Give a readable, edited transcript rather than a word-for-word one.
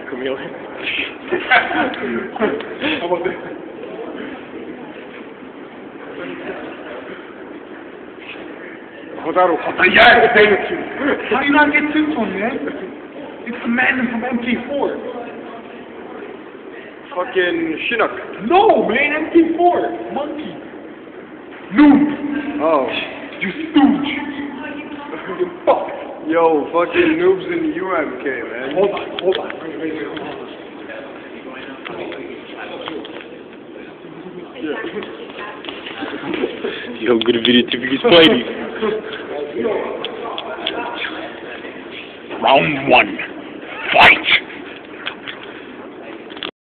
chameleon. How about this? Yes, thank you. How do you not get this one, man? It's the man from MK4. Fucking Chinook. No, man, MK4. Monkey. Noob. Oh. You stooge. You fuck. Yo, fucking noobs in the UMK, man. Hold on. Hold on. Я говорю, берите бесплатно. Round 1. Fight!